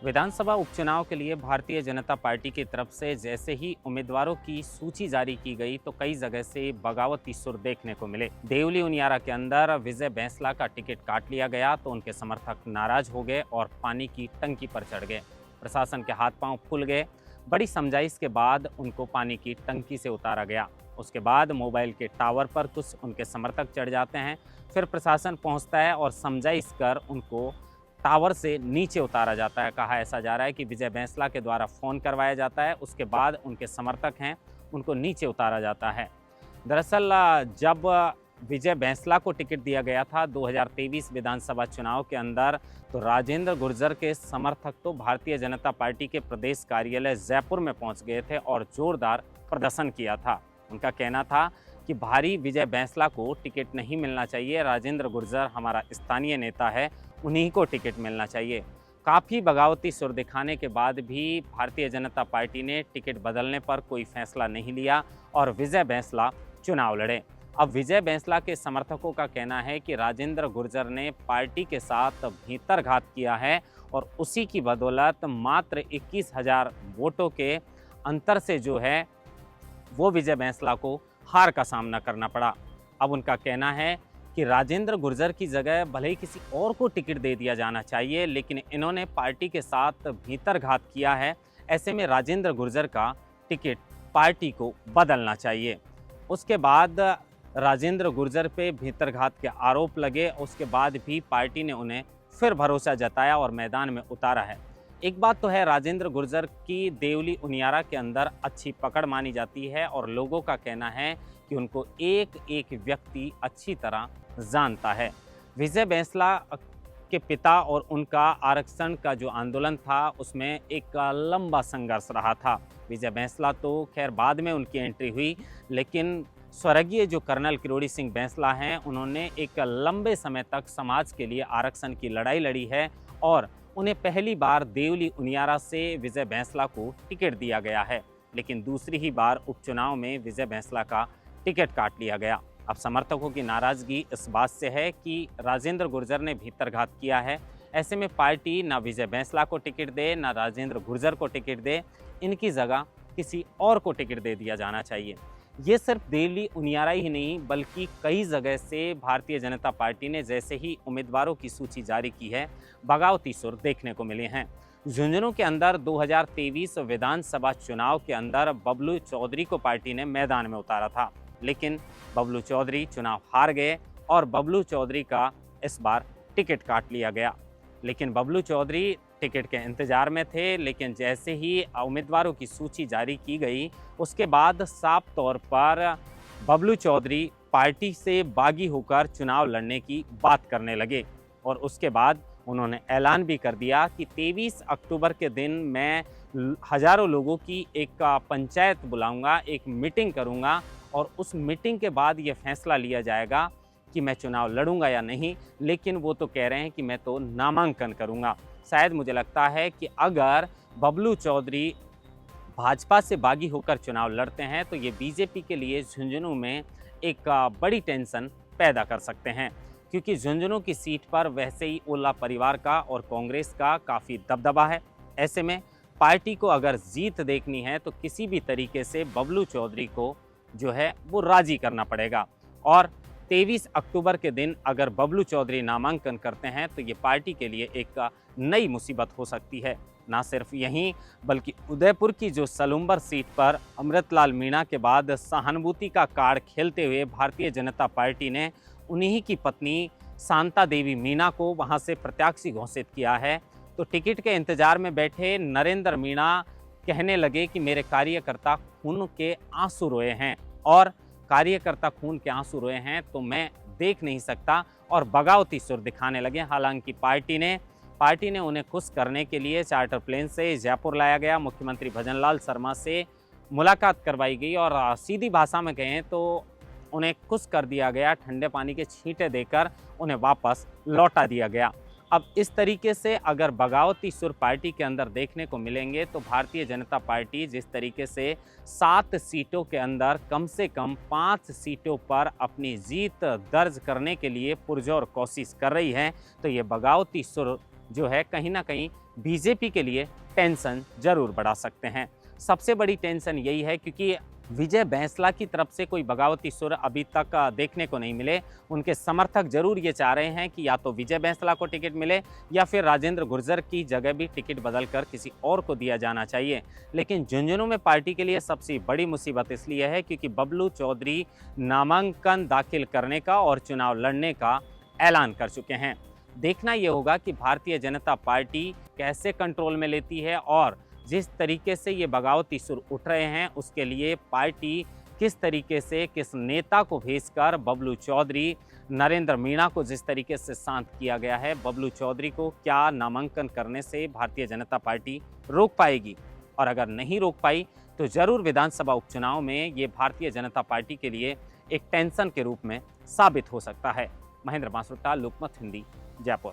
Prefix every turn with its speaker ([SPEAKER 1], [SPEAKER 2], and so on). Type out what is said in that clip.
[SPEAKER 1] विधानसभा उपचुनाव के लिए भारतीय जनता पार्टी की तरफ से जैसे ही उम्मीदवारों की सूची जारी की गई तो कई जगह से बगावती सुर देखने को मिले। देवली उनियारा के अंदर विजय बैंसला का टिकट काट लिया गया तो उनके समर्थक नाराज हो गए और पानी की टंकी पर चढ़ गए। प्रशासन के हाथ पांव फूल गए। बड़ी समझाइश के बाद उनको पानी की टंकी से उतारा गया। उसके बाद मोबाइल के टावर पर कुछ उनके समर्थक चढ़ जाते हैं। फिर प्रशासन पहुंचता है और समझाइश कर उनको टावर से नीचे उतारा जाता है। कहा ऐसा जा रहा है कि विजय बैंसला के द्वारा फ़ोन करवाया जाता है, उसके बाद उनके समर्थक हैं उनको नीचे उतारा जाता है। दरअसल जब विजय बैंसला को टिकट दिया गया था 2023 विधानसभा चुनाव के अंदर, तो राजेंद्र गुर्जर के समर्थक तो भारतीय जनता पार्टी के प्रदेश कार्यालय जयपुर में पहुंच गए थे और जोरदार प्रदर्शन किया था। उनका कहना था कि भारी विजय बैंसला को टिकट नहीं मिलना चाहिए, राजेंद्र गुर्जर हमारा स्थानीय नेता है, उन्हीं को टिकट मिलना चाहिए। काफ़ी बगावती सुर दिखाने के बाद भी भारतीय जनता पार्टी ने टिकट बदलने पर कोई फैसला नहीं लिया और विजय बैंसला चुनाव लड़े। अब विजय बैंसला के समर्थकों का कहना है कि राजेंद्र गुर्जर ने पार्टी के साथ भीतरघात किया है और उसी की बदौलत मात्र 21,000 वोटों के अंतर से जो है वो विजय बैंसला को हार का सामना करना पड़ा। अब उनका कहना है कि राजेंद्र गुर्जर की जगह भले ही किसी और को टिकट दे दिया जाना चाहिए, लेकिन इन्होंने पार्टी के साथ भीतरघात किया है। ऐसे में राजेंद्र गुर्जर का टिकट पार्टी को बदलना चाहिए। उसके बाद राजेंद्र गुर्जर पे भीतरघात के आरोप लगे। उसके बाद भी पार्टी ने उन्हें फिर भरोसा जताया और मैदान में उतारा है। एक बात तो है, राजेंद्र गुर्जर की देवली उनियारा के अंदर अच्छी पकड़ मानी जाती है और लोगों का कहना है कि उनको एक एक व्यक्ति अच्छी तरह जानता है। विजय बैंसला के पिता और उनका आरक्षण का जो आंदोलन था उसमें एक लंबा संघर्ष रहा था। विजय बैंसला तो खैर बाद में उनकी एंट्री हुई, लेकिन स्वर्गीय जो कर्नल किरोड़ी सिंह बैंसला हैं उन्होंने एक लंबे समय तक समाज के लिए आरक्षण की लड़ाई लड़ी है और उन्हें पहली बार देवली उनियारा से विजय बैंसला को टिकट दिया गया है, लेकिन दूसरी ही बार उपचुनाव में विजय बैंसला का टिकट काट लिया गया। अब समर्थकों की नाराजगी इस बात से है कि राजेंद्र गुर्जर ने भीतरघात किया है। ऐसे में पार्टी ना विजय बैंसला को टिकट दे ना राजेंद्र गुर्जर को टिकट दे, इनकी जगह किसी और को टिकट दे दिया जाना चाहिए। ये सिर्फ देवली उनियारा ही नहीं बल्कि कई जगह से भारतीय जनता पार्टी ने जैसे ही उम्मीदवारों की सूची जारी की है, बगावती सुर देखने को मिले हैं। झुंझुनू के अंदर 2023 विधानसभा चुनाव के अंदर बबलू चौधरी को पार्टी ने मैदान में उतारा था, लेकिन बबलू चौधरी चुनाव हार गए और बबलू चौधरी का इस बार टिकट काट लिया गया। लेकिन बबलू चौधरी टिकट के इंतजार में थे, लेकिन जैसे ही उम्मीदवारों की सूची जारी की गई उसके बाद साफ तौर पर बबलू चौधरी पार्टी से बागी होकर चुनाव लड़ने की बात करने लगे और उसके बाद उन्होंने ऐलान भी कर दिया कि 23 अक्टूबर के दिन मैं हज़ारों लोगों की एक पंचायत बुलाऊंगा, एक मीटिंग करूंगा और उस मीटिंग के बाद ये फैसला लिया जाएगा कि मैं चुनाव लड़ूंगा या नहीं। लेकिन वो तो कह रहे हैं कि मैं तो नामांकन करूंगा। शायद मुझे लगता है कि अगर बबलू चौधरी भाजपा से बागी होकर चुनाव लड़ते हैं तो ये बीजेपी के लिए झुंझुनू में एक बड़ी टेंशन पैदा कर सकते हैं, क्योंकि झुंझुनू की सीट पर वैसे ही ओला परिवार का और कांग्रेस का काफ़ी दबदबा है। ऐसे में पार्टी को अगर जीत देखनी है तो किसी भी तरीके से बबलू चौधरी को जो है वो राजी करना पड़ेगा और 23 अक्टूबर के दिन अगर बबलू चौधरी नामांकन करते हैं तो ये पार्टी के लिए एक नई मुसीबत हो सकती है। ना सिर्फ यहीं बल्कि उदयपुर की जो सलूम्बर सीट पर अमृतलाल मीणा के बाद सहानुभूति का कार्ड खेलते हुए भारतीय जनता पार्टी ने उन्हीं की पत्नी शांता देवी मीणा को वहां से प्रत्याशी घोषित किया है। तो टिकट के इंतजार में बैठे नरेंद्र मीणा कहने लगे कि मेरे कार्यकर्ता खून के आंसू रोए हैं और कार्यकर्ता खून के आंसू रोए हैं तो मैं देख नहीं सकता और बगावती सुर दिखाने लगे। हालांकि पार्टी ने उन्हें खुश करने के लिए चार्टर प्लेन से जयपुर लाया गया। मुख्यमंत्री भजनलाल शर्मा से मुलाकात करवाई गई और सीधी भाषा में कहें तो उन्हें खुश कर दिया गया। ठंडे पानी के छींटे देकर उन्हें वापस लौटा दिया गया। अब इस तरीके से अगर बगावती सुर पार्टी के अंदर देखने को मिलेंगे तो भारतीय जनता पार्टी जिस तरीके से 7 सीटों के अंदर कम से कम 5 सीटों पर अपनी जीत दर्ज करने के लिए पुरजोर कोशिश कर रही है, तो ये बगावती सुर जो है कहीं ना कहीं बीजेपी के लिए टेंशन जरूर बढ़ा सकते हैं। सबसे बड़ी टेंशन यही है क्योंकि विजय बैंसला की तरफ से कोई बगावती सुर अभी तक देखने को नहीं मिले। उनके समर्थक जरूर ये चाह रहे हैं कि या तो विजय बैंसला को टिकट मिले या फिर राजेंद्र गुर्जर की जगह भी टिकट बदलकर किसी और को दिया जाना चाहिए। लेकिन झुंझुनू में पार्टी के लिए सबसे बड़ी मुसीबत इसलिए है क्योंकि बबलू चौधरी नामांकन दाखिल करने का और चुनाव लड़ने का ऐलान कर चुके हैं। देखना ये होगा कि भारतीय जनता पार्टी कैसे कंट्रोल में लेती है और जिस तरीके से ये बगावती सुर उठ रहे हैं उसके लिए पार्टी किस तरीके से किस नेता को भेजकर बबलू चौधरी, नरेंद्र मीणा को जिस तरीके से शांत किया गया है, बबलू चौधरी को क्या नामांकन करने से भारतीय जनता पार्टी रोक पाएगी? और अगर नहीं रोक पाई तो जरूर विधानसभा उपचुनाव में ये भारतीय जनता पार्टी के लिए एक टेंशन के रूप में साबित हो सकता है। महेंद्र बांसुट्टा, लोकमत हिंदी, जयपुर।